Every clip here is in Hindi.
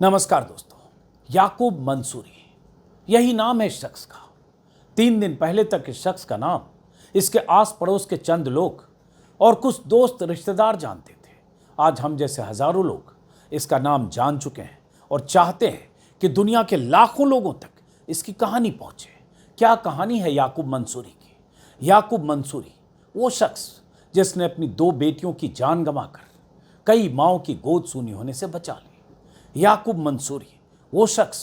नमस्कार दोस्तों। याकूब मंसूरी यही नाम है इस शख्स का। 3 दिन पहले तक इस शख्स का नाम इसके आस पड़ोस के चंद लोग और कुछ दोस्त रिश्तेदार जानते थे। आज हम जैसे हजारों लोग इसका नाम जान चुके हैं और चाहते हैं कि दुनिया के लाखों लोगों तक इसकी कहानी पहुंचे। क्या कहानी है याकूब मंसूरी की? याकूब मंसूरी वो शख्स जिसने अपनी 2 बेटियों की जान गंवाकर कई माओं की गोद सूनी होने से बचा ली। याकूब मंसूरी वो शख्स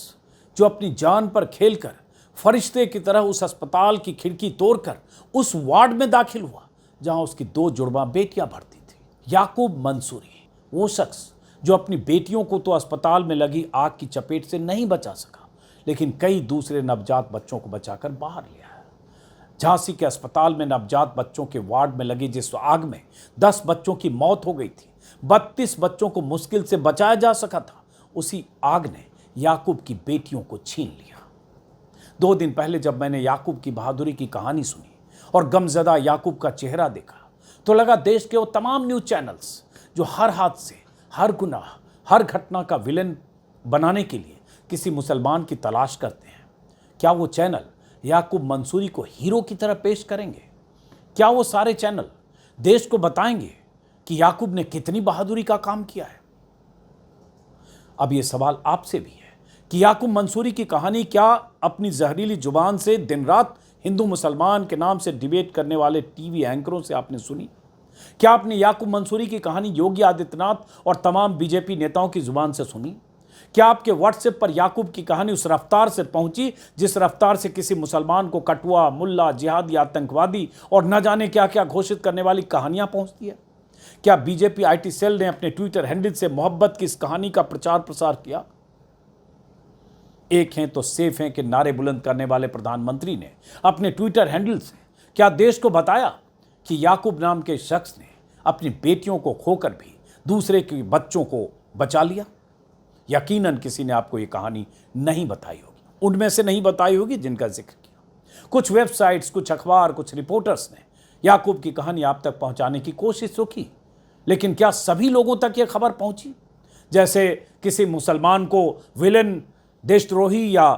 जो अपनी जान पर खेलकर फरिश्ते की तरह उस अस्पताल की खिड़की तोड़कर उस वार्ड में दाखिल हुआ जहां उसकी 2 जुड़वा बेटियां भर्ती थी। याकूब मंसूरी वो शख्स जो अपनी बेटियों को तो अस्पताल में लगी आग की चपेट से नहीं बचा सका, लेकिन कई दूसरे नवजात बच्चों को बचाकर बाहर लिया है। झांसी के अस्पताल में नवजात बच्चों के वार्ड में लगी जिस आग में 10 बच्चों की मौत हो गई थी, 32 बच्चों को मुश्किल से बचाया जा सका था, उसी आग ने याकूब की बेटियों को छीन लिया। 2 दिन पहले जब मैंने याकूब की बहादुरी की कहानी सुनी और गमजदा याकूब का चेहरा देखा तो लगा देश के वो तमाम न्यूज चैनल्स जो हर हादसे, हर गुनाह, हर घटना का विलेन बनाने के लिए किसी मुसलमान की तलाश करते हैं, क्या वो चैनल याकूब मंसूरी को हीरो की तरह पेश करेंगे? क्या वो सारे चैनल देश को बताएंगे कि याकूब ने कितनी बहादुरी का काम किया है? अब ये सवाल आपसे भी है कि याकूब मंसूरी की कहानी क्या अपनी जहरीली जुबान से दिन रात हिंदू मुसलमान के नाम से डिबेट करने वाले टीवी एंकरों से आपने सुनी? क्या आपने याकूब मंसूरी की कहानी योगी आदित्यनाथ और तमाम बीजेपी नेताओं की जुबान से सुनी? क्या आपके व्हाट्सएप पर याकूब की कहानी उस रफ्तार से पहुंची जिस रफ्तार से किसी मुसलमान को कटुआ, मुल्ला, जिहादी, आतंकवादी और न जाने क्या क्या घोषित करने वाली कहानियां पहुंचती है? क्या बीजेपी आईटी सेल ने अपने ट्विटर हैंडल से मोहब्बत की इस कहानी का प्रचार प्रसार किया? एक हैं तो सेफ हैं के नारे बुलंद करने वाले प्रधानमंत्री ने अपने ट्विटर हैंडल से क्या देश को बताया कि याकूब नाम के शख्स ने अपनी बेटियों को खोकर भी दूसरे के बच्चों को बचा लिया? यकीनन किसी ने आपको यह कहानी नहीं बताई होगी, उनमें से नहीं बताई होगी जिनका जिक्र किया। कुछ वेबसाइट्स, कुछ अखबार, कुछ रिपोर्टर्स ने याकूब की कहानी आप तक पहुंचाने की कोशिश तो की, लेकिन क्या सभी लोगों तक यह खबर पहुंची? जैसे किसी मुसलमान को विलेन, देशद्रोही या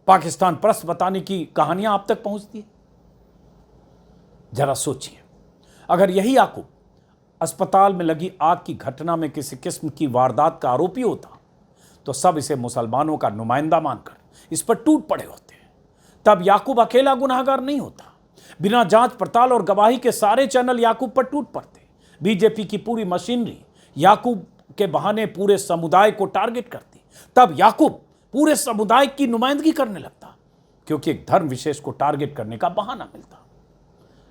पाकिस्तान परस्त बताने की कहानियां आप तक पहुंचती है? जरा सोचिए, अगर यही याकूब अस्पताल में लगी आग की घटना में किसी किस्म की वारदात का आरोपी होता तो सब इसे मुसलमानों का नुमाइंदा मानकर इस पर टूट पड़े होते। तब याकूब अकेला गुनाहगार नहीं होता। बिना जांच पड़ताल और गवाही के सारे चैनल याकूब पर टूट पड़ते। बीजेपी की पूरी मशीनरी याकूब के बहाने पूरे समुदाय को टारगेट करती। तब याकूब पूरे समुदाय की नुमाइंदगी करने लगता, क्योंकि एक धर्म विशेष को टारगेट करने का बहाना मिलता।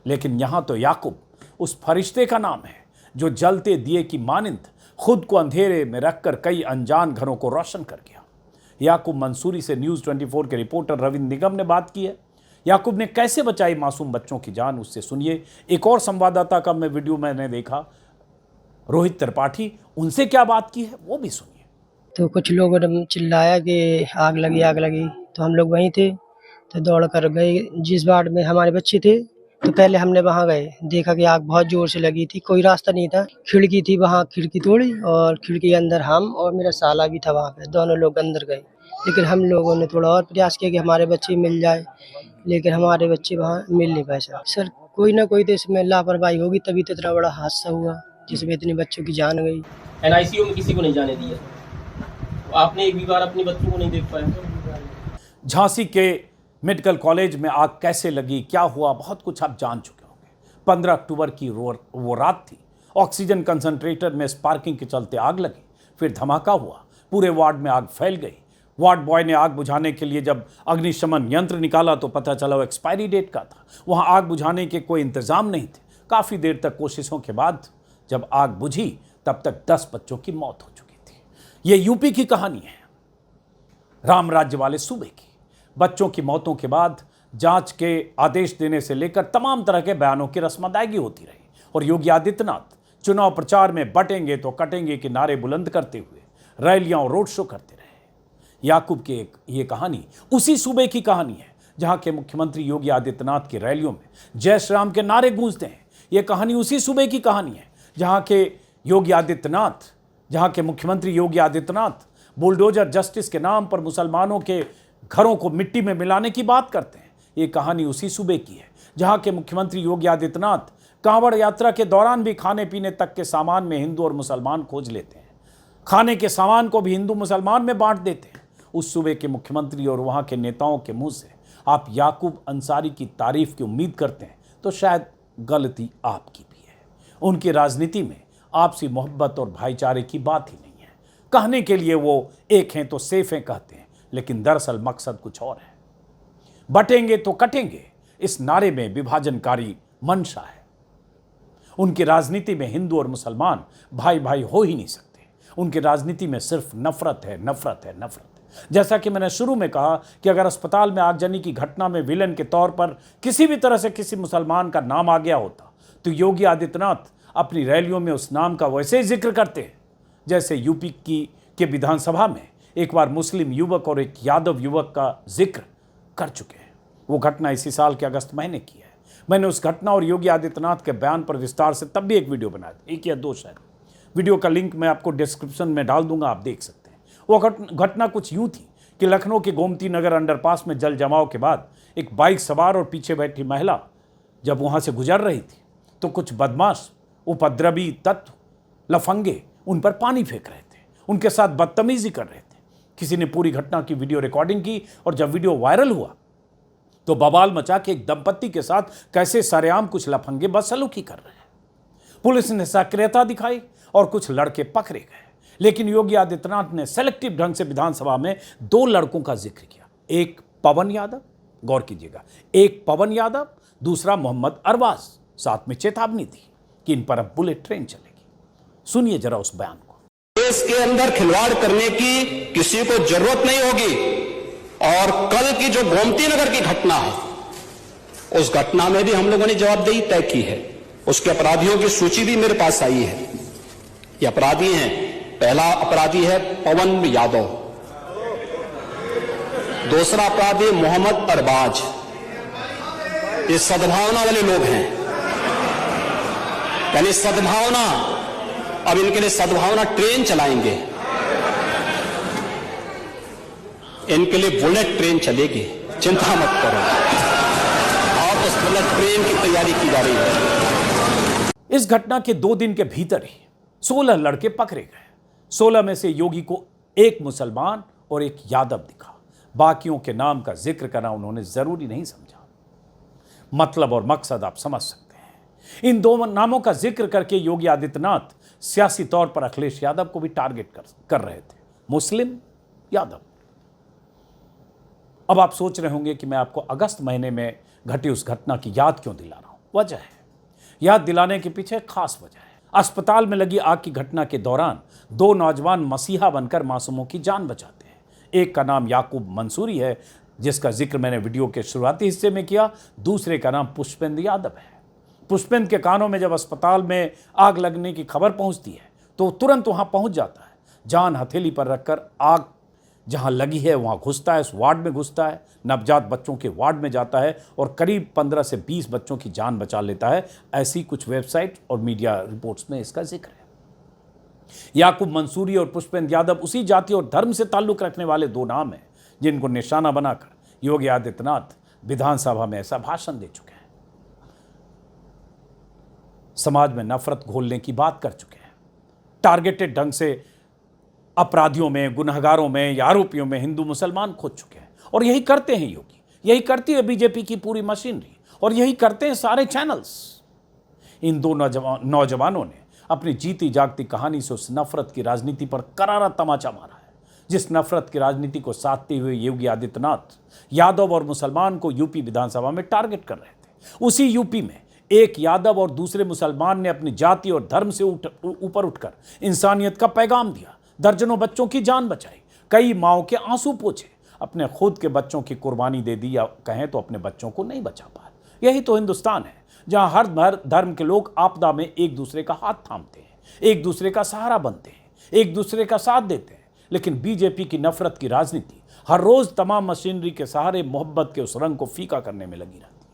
लेकिन यहां तो याकूब उस फरिश्ते का नाम है जो जलते दिए की मानिंद खुद को अंधेरे में रखकर कई अनजान घरों को रोशन कर गया। याकूब मंसूरी से न्यूज़ 24 के रिपोर्टर रविंद्र निगम ने बात की है। याकूब ने कैसे बचाई मासूम बच्चों की जान, उससे सुनिए। एक और संवाददाता का वीडियो मैंने देखा, रोहित त्रिपाठी, उनसे क्या बात की है वो भी सुनिए। तो कुछ लोगों ने चिल्लाया कि आग लगी, तो हम लोग वहीं थे, तो दौड़ कर गए जिस वार्ड में हमारे बच्चे थे। तो पहले हमने वहाँ गए, देखा कि आग बहुत जोर से लगी थी, कोई रास्ता नहीं था, खिड़की थी, वहाँ खिड़की तोड़ी और खिड़की के अंदर हम और मेरा साला भी था वहाँ पे, दोनों लोग अंदर गए। लेकिन हम लोगों ने थोड़ा और प्रयास किया कि हमारे बच्चे मिल जाए, लेकिन हमारे बच्चे वहाँ मिल नहीं पाए। सर कोई ना कोई तो इसमें लापरवाही होगी, तभी तो इतना बड़ा हादसा हुआ जिसमें इतने बच्चों की जान गई। एनआईसीयू में किसी को नहीं जाने दिया। आपने एक भी बार अपने बच्चों को नहीं देख पाया। झांसी के मेडिकल कॉलेज में आग कैसे लगी, क्या हुआ, बहुत कुछ आप जान चुके होंगे। 15 अक्टूबर की वो रात थी। ऑक्सीजन कंसंट्रेटर में स्पार्किंग के चलते आग लगी, फिर धमाका हुआ, पूरे वार्ड में आग फैल गई। वार्ड बॉय ने आग बुझाने के लिए जब अग्निशमन यंत्र निकाला तो पता चला वो एक्सपायरी डेट का था। वहां आग बुझाने के कोई इंतजाम नहीं थे। काफी देर तक कोशिशों के बाद जब आग बुझी तब तक 10 बच्चों की मौत हो चुकी थी। ये यूपी की कहानी है, राम राज्य वाले सूबे की। बच्चों की मौतों के बाद जांच के आदेश देने से लेकर तमाम तरह के बयानों की रस्म अदायगी होती रही और योगी आदित्यनाथ चुनाव प्रचार में बटेंगे तो कटेंगे के नारे बुलंद करते हुए रैलियां और रोड शो करते रहे। याकूब की ये कहानी उसी सूबे की कहानी है जहां के मुख्यमंत्री योगी आदित्यनाथ की रैलियों में जय श्री राम के नारे गूंजते हैं। ये कहानी उसी सूबे की कहानी है जहां के मुख्यमंत्री योगी आदित्यनाथ बुलडोजर जस्टिस के नाम पर मुसलमानों के घरों को मिट्टी में मिलाने की बात करते हैं। ये कहानी उसी सूबे की है जहां के मुख्यमंत्री योगी आदित्यनाथ कांवड़ यात्रा के दौरान भी खाने पीने तक के सामान में हिंदू और मुसलमान खोज लेते हैं। खाने के सामान को भी हिंदू मुसलमान में बांट देते हैं। उस सूबे के मुख्यमंत्री और वहां के नेताओं के मुंह से आप याकूब अंसारी की तारीफ की उम्मीद करते हैं तो शायद गलती आपकी भी है। उनकी राजनीति में आपसी मोहब्बत और भाईचारे की बात ही नहीं है। कहने के लिए वो एक हैं तो सेफ हैं कहते हैं, लेकिन दरअसल मकसद कुछ और है। बटेंगे तो कटेंगे, इस नारे में विभाजनकारी मंशा है। उनकी राजनीति में हिंदू और मुसलमान भाई भाई हो ही नहीं सकते। उनकी राजनीति में सिर्फ नफरत है, नफरत है, नफरत है। जैसा कि मैंने शुरू में कहा कि अगर अस्पताल में आगजनी की घटना में विलेन के तौर पर किसी भी तरह से किसी मुसलमान का नाम आ गया होता तो योगी आदित्यनाथ अपनी रैलियों में उस नाम का वैसे ही जिक्र करते हैं जैसे यूपी के विधानसभा में एक बार मुस्लिम युवक और एक यादव युवक का जिक्र कर चुके हैं। वो घटना इसी साल के अगस्त महीने की है। मैंने उस घटना और योगी आदित्यनाथ के बयान पर विस्तार से तब भी एक वीडियो बनाया था, 1 या 2 शायद। वीडियो का लिंक मैं आपको डिस्क्रिप्शन में डाल दूंगा, आप देख सकते हैं। वो घटना कुछ यूं थी कि लखनऊ के गोमती नगर अंडरपास में जल जमाव के बाद एक बाइक सवार और पीछे बैठी महिला जब वहां से गुजर रही थी तो कुछ बदमाश, उपद्रवी तत्व, लफंगे उन पर पानी फेंक रहे थे, उनके साथ बदतमीजी कर रहे थे। किसी ने पूरी घटना की वीडियो रिकॉर्डिंग की और जब वीडियो वायरल हुआ तो बवाल मचा के एक दंपत्ति के साथ कैसे सरेआम कुछ लफंगे बदसलूकी कर रहे हैं। पुलिस ने सक्रियता दिखाई और कुछ लड़के पकड़े गए, लेकिन योगी आदित्यनाथ ने सेलेक्टिव ढंग से विधानसभा में 2 लड़कों का जिक्र किया। एक पवन यादव, गौर कीजिएगा, एक पवन यादव, दूसरा मोहम्मद अरबाज। साथ में चेतावनी दी कि इन पर अब बुलेट ट्रेन चलेगी। सुनिए जरा उस बयान को। देश के अंदर खिलवाड़ करने की किसी को जरूरत नहीं होगी। और कल की जो गोमती नगर की घटना है, उस घटना में भी हम लोगों ने जवाबदेही तय की है। उसके अपराधियों की सूची भी मेरे पास आई है। ये अपराधी हैं। पहला अपराधी है पवन यादव, दूसरा अपराधी मोहम्मद अरबाज। ये सद्भावना वाले लोग हैं, यानी सद्भावना। अब इनके लिए सद्भावना ट्रेन चलाएंगे, इनके लिए बुलेट ट्रेन चलेगी, चिंता मत करो। और उस बुलेट ट्रेन की तैयारी की जा रही है। इस घटना के 2 दिन के भीतर ही 16 लड़के पकड़े गए। 16 में से योगी को एक मुसलमान और एक यादव दिखा। बाकियों के नाम का जिक्र करना उन्होंने जरूरी नहीं समझा। मतलब और मकसद आप समझ सकते हैं। इन 2 नामों का जिक्र करके योगी आदित्यनाथ सियासी तौर पर अखिलेश यादव को भी टारगेट कर रहे थे, मुस्लिम यादव। अब आप सोच रहे होंगे कि मैं आपको अगस्त महीने में घटी उस घटना की याद क्यों दिला रहा हूं। वजह है, याद दिलाने के पीछे खास वजह है। अस्पताल में लगी आग की घटना के दौरान 2 नौजवान मसीहा बनकर मासूमों की जान बचाते हैं। एक का नाम याकूब मंसूरी है, जिसका जिक्र मैंने वीडियो के शुरुआती हिस्से में किया। दूसरे का नाम पुष्पेंद्र यादव है। पुष्पेंद्र के कानों में जब अस्पताल में आग लगने की खबर पहुंचती है तो तुरंत वहां पहुंच जाता है। जान हथेली पर रखकर आग जहां लगी है वहां घुसता है, उस वार्ड में घुसता है, नवजात बच्चों के वार्ड में जाता है और करीब 15 से 20 बच्चों की जान बचा लेता है। ऐसी कुछ वेबसाइट और मीडिया रिपोर्ट्स में इसका जिक्र है। याकूब मंसूरी और पुष्पेंद्र यादव उसी जाति और धर्म से ताल्लुक रखने वाले 2 नाम हैं जिनको निशाना बनाकर योगी आदित्यनाथ विधानसभा में ऐसा भाषण दे चुके हैं। समाज में नफरत घोलने की बात कर चुके हैं। टारगेटेड ढंग से अपराधियों में, गुनहगारों में या आरोपियों में हिंदू मुसलमान खोज चुके हैं। और यही करते हैं योगी, यही करती है बीजेपी की पूरी मशीनरी, और यही करते हैं सारे चैनल्स। इन 2 नौजवानों ने अपनी जीती जागती कहानी से उस नफरत की राजनीति पर करारा तमाचा मारा है। जिस नफरत की राजनीति को साधते हुए योगी आदित्यनाथ यादव और मुसलमान को यूपी विधानसभा में टारगेट कर रहे थे, उसी यूपी में एक यादव और दूसरे मुसलमान ने अपनी जाति और धर्म से ऊपर उठकर इंसानियत का पैगाम दिया। दर्जनों बच्चों की जान बचाई, कई माओं के आंसू पोंछे, अपने खुद के बच्चों की कुर्बानी दे दी, या कहें तो अपने बच्चों को नहीं बचा पाए। यही तो हिंदुस्तान है जहां हर धर्म के लोग आपदा में एक दूसरे का हाथ थामते हैं, एक दूसरे का सहारा बनते हैं, एक दूसरे का साथ देते हैं। लेकिन बीजेपी की नफरत की राजनीति हर रोज तमाम मशीनरी के सहारे मोहब्बत के उस रंग को फीका करने में लगी रहती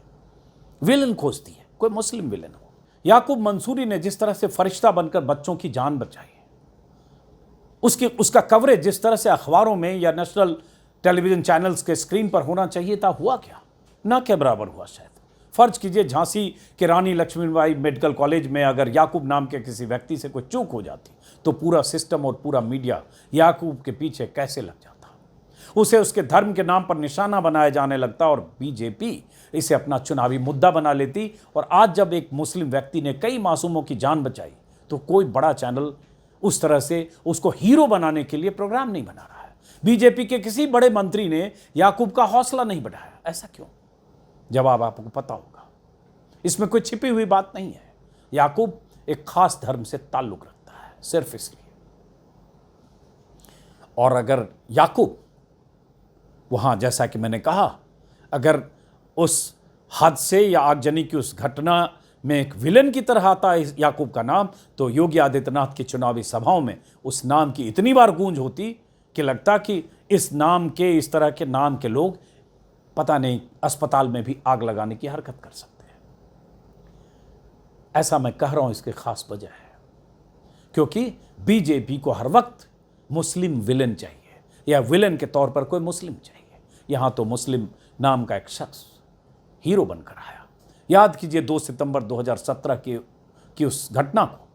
है। विलन खोजती है, कोई मुस्लिम विलन हो। याकूब मंसूरी ने जिस तरह से फरिश्ता बनकर बच्चों की जान बचाई, उसका कवरेज जिस तरह से अखबारों में या नेशनल टेलीविजन चैनल्स के स्क्रीन पर होना चाहिए था, हुआ क्या? ना के बराबर हुआ शायद। फर्ज कीजिए झांसी के रानी लक्ष्मीबाई मेडिकल कॉलेज में अगर याकूब नाम के किसी व्यक्ति से कोई चूक हो जाती तो पूरा सिस्टम और पूरा मीडिया याकूब के पीछे कैसे लग जाता, उसे उसके धर्म के नाम पर निशाना बनाया जाने लगता और बीजेपी इसे अपना चुनावी मुद्दा बना लेती। और आज जब एक मुस्लिम व्यक्ति ने कई मासूमों की जान बचाई तो कोई बड़ा चैनल उस तरह से उसको हीरो बनाने के लिए प्रोग्राम नहीं बना रहा है। बीजेपी के किसी बड़े मंत्री ने याकूब का हौसला नहीं बढ़ाया। ऐसा क्यों? जवाब आपको पता होगा। इसमें कोई छिपी हुई बात नहीं है। याकूब एक खास धर्म से ताल्लुक रखता है, सिर्फ इसलिए। और अगर याकूब वहां, जैसा कि मैंने कहा, अगर उस हादसे या आगजनी की उस घटना में एक विलन की तरह आता है याकूब का नाम, तो योगी आदित्यनाथ की चुनावी सभाओं में उस नाम की इतनी बार गूंज होती कि लगता कि इस नाम के, इस तरह के नाम के लोग पता नहीं अस्पताल में भी आग लगाने की हरकत कर सकते हैं। ऐसा मैं कह रहा हूं, इसकी खास वजह है क्योंकि बीजेपी को हर वक्त मुस्लिम विलन चाहिए या विलन के तौर पर कोई मुस्लिम चाहिए। यहां तो मुस्लिम नाम का एक शख्स हीरो बनकर आया। याद कीजिए 2 सितंबर 2017 की उस घटना को,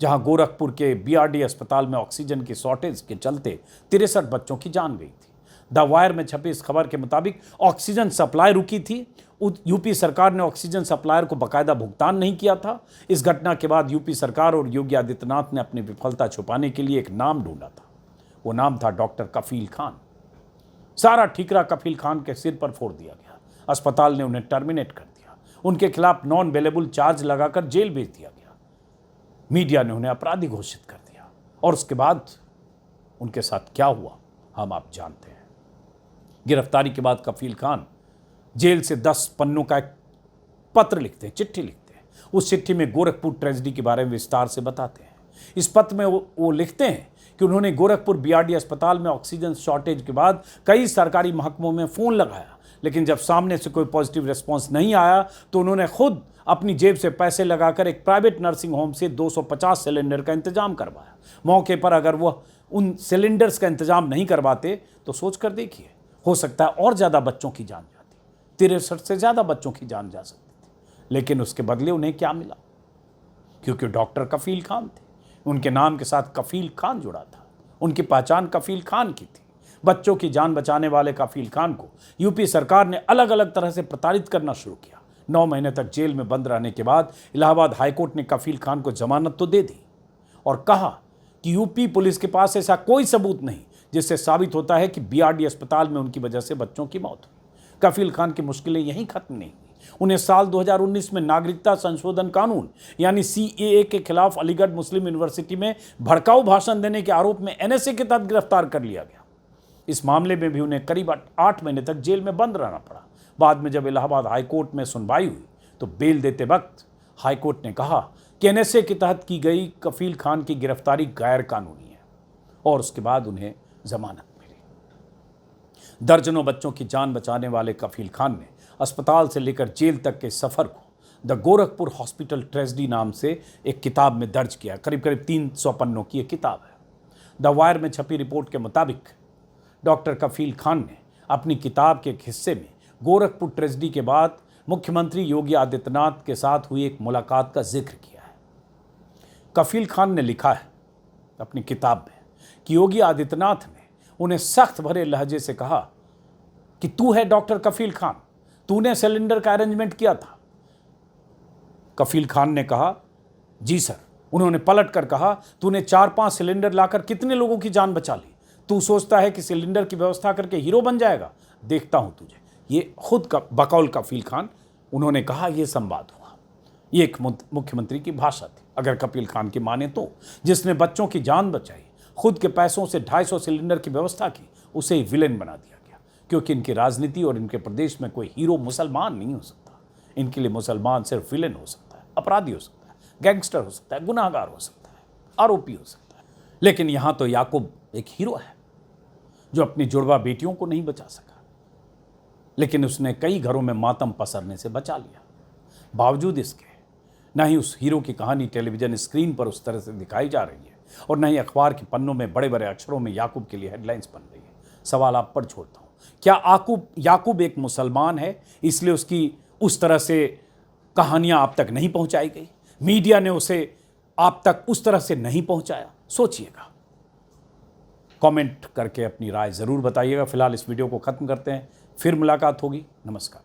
जहां गोरखपुर के बीआरडी अस्पताल में ऑक्सीजन की शॉर्टेज के चलते 63 बच्चों की जान गई थी। द वायर में छपी इस खबर के मुताबिक ऑक्सीजन सप्लाई रुकी थी। यूपी सरकार ने ऑक्सीजन सप्लायर को बाकायदा भुगतान नहीं किया था। इस घटना के बाद यूपी सरकार और योगी आदित्यनाथ ने अपनी विफलता छुपाने के लिए एक नाम ढूंढा था। वो नाम था डॉक्टर कफील खान। सारा ठीकरा कफील खान के सिर पर फोड़ दिया गया। अस्पताल ने उन्हें टर्मिनेट कर दिया। उनके खिलाफ नॉन बेलेबल चार्ज लगाकर जेल भेज दिया गया। मीडिया ने उन्हें अपराधी घोषित कर दिया। और उसके बाद उनके साथ क्या हुआ हम आप जानते हैं। गिरफ्तारी के बाद कफील खान जेल से 10 पन्नों का एक पत्र लिखते हैं, चिट्ठी लिखते हैं। उस चिट्ठी में गोरखपुर ट्रेजेडी के बारे में विस्तार से बताते हैं। इस पत्र में वो लिखते हैं कि उन्होंने गोरखपुर बीआरडी अस्पताल में ऑक्सीजन शॉर्टेज के बाद कई सरकारी महकमों में फ़ोन लगाया, लेकिन जब सामने से कोई पॉजिटिव रिस्पॉन्स नहीं आया तो उन्होंने खुद अपनी जेब से पैसे लगाकर एक प्राइवेट नर्सिंग होम से 250 सिलेंडर का इंतजाम करवाया। मौके पर अगर वह उन सिलेंडर्स का इंतजाम नहीं करवाते तो सोच कर देखिए, हो सकता है और ज़्यादा बच्चों की जान जाती, 63 से ज़्यादा बच्चों की जान जा सकती थी। लेकिन उसके बदले उन्हें क्या मिला? क्योंकि डॉक्टर कफील खान थे, उनके नाम के साथ कफील खान जुड़ा था। उनकी पहचान कफील खान की थी। बच्चों की जान बचाने वाले कफील खान को यूपी सरकार ने अलग अलग तरह से प्रताड़ित करना शुरू किया। 9 महीने तक जेल में बंद रहने के बाद इलाहाबाद हाईकोर्ट ने कफील खान को जमानत तो दे दी और कहा कि यूपी पुलिस के पास ऐसा कोई सबूत नहीं जिससे साबित होता है कि बीआरडी अस्पताल में उनकी वजह से बच्चों की मौत हुई। कफील खान की मुश्किलें यहीं खत्म नहीं हुई। उन्हें साल 2019 में नागरिकता संशोधन कानून यानी सीएए के खिलाफ अलीगढ़ मुस्लिम यूनिवर्सिटी में भड़काऊ भाषण देने के आरोप में एनएसए के तहत गिरफ्तार कर लिया गया। इस मामले में भी उन्हें करीब 8 महीने तक जेल में बंद रहना पड़ा। बाद में जब इलाहाबाद हाईकोर्ट में सुनवाई हुई तो बेल देते वक्त हाईकोर्ट ने कहा कि एनएसए के तहत की गई कफील खान की गिरफ्तारी गैर कानूनी है और उसके बाद उन्हें जमानत मिली। दर्जनों बच्चों की जान बचाने वाले कफील खान ने अस्पताल से लेकर जेल तक के सफर को द गोरखपुर हॉस्पिटल ट्रेजेडी नाम से एक किताब में दर्ज किया। करीब करीब 300 पन्नों की एक किताब है। द वायर में छपी रिपोर्ट के मुताबिक डॉक्टर कफील खान ने अपनी किताब के एक हिस्से में गोरखपुर ट्रेजेडी के बाद मुख्यमंत्री योगी आदित्यनाथ के साथ हुई एक मुलाकात का जिक्र किया है। कफील खान ने लिखा है अपनी किताब में कि योगी आदित्यनाथ ने उन्हें सख्त भरे लहजे से कहा कि तू है डॉक्टर कफील खान, तूने सिलेंडर का अरेंजमेंट किया था। कफील खान ने कहा जी सर। उन्होंने पलट कर कहा तूने 4-5 सिलेंडर लाकर कितने लोगों की जान बचा ली? तू सोचता है कि सिलेंडर की व्यवस्था करके हीरो बन जाएगा? देखता हूं तुझे। ये खुद का बकौल कफील खान उन्होंने कहा। यह संवाद हुआ। ये एक मुख्यमंत्री की भाषा थी अगर कफील खान की माने तो, जिसने बच्चों की जान बचाई, खुद के पैसों से 250 सिलेंडर की व्यवस्था की, उसे विलेन बना दिया गया। क्योंकि इनकी राजनीति और इनके प्रदेश में कोई हीरो मुसलमान नहीं हो सकता। इनके लिए मुसलमान सिर्फ विलेन हो सकता है, अपराधी हो सकता है, गैंगस्टर हो सकता है, गुनाहगार हो सकता है, आरोपी हो सकता है। लेकिन यहां तो याकूब एक हीरो है जो अपनी जुड़वा बेटियों को नहीं बचा सका, लेकिन उसने कई घरों में मातम पसरने से बचा लिया। बावजूद इसके न ही उस हीरो की कहानी टेलीविजन स्क्रीन पर उस तरह से दिखाई जा रही है और न ही अखबार के पन्नों में बड़े बड़े अक्षरों में याकूब के लिए हेडलाइंस बन रही है। सवाल आप पर छोड़ता हूँ, क्या याकूब एक मुसलमान है इसलिए उसकी उस तरह से कहानियां आप तक नहीं पहुंचाई गई? मीडिया ने उसे आप तक उस तरह से नहीं पहुंचाया? सोचिएगा, कमेंट करके अपनी राय जरूर बताइएगा। फिलहाल इस वीडियो को खत्म करते हैं, फिर मुलाकात होगी। नमस्कार।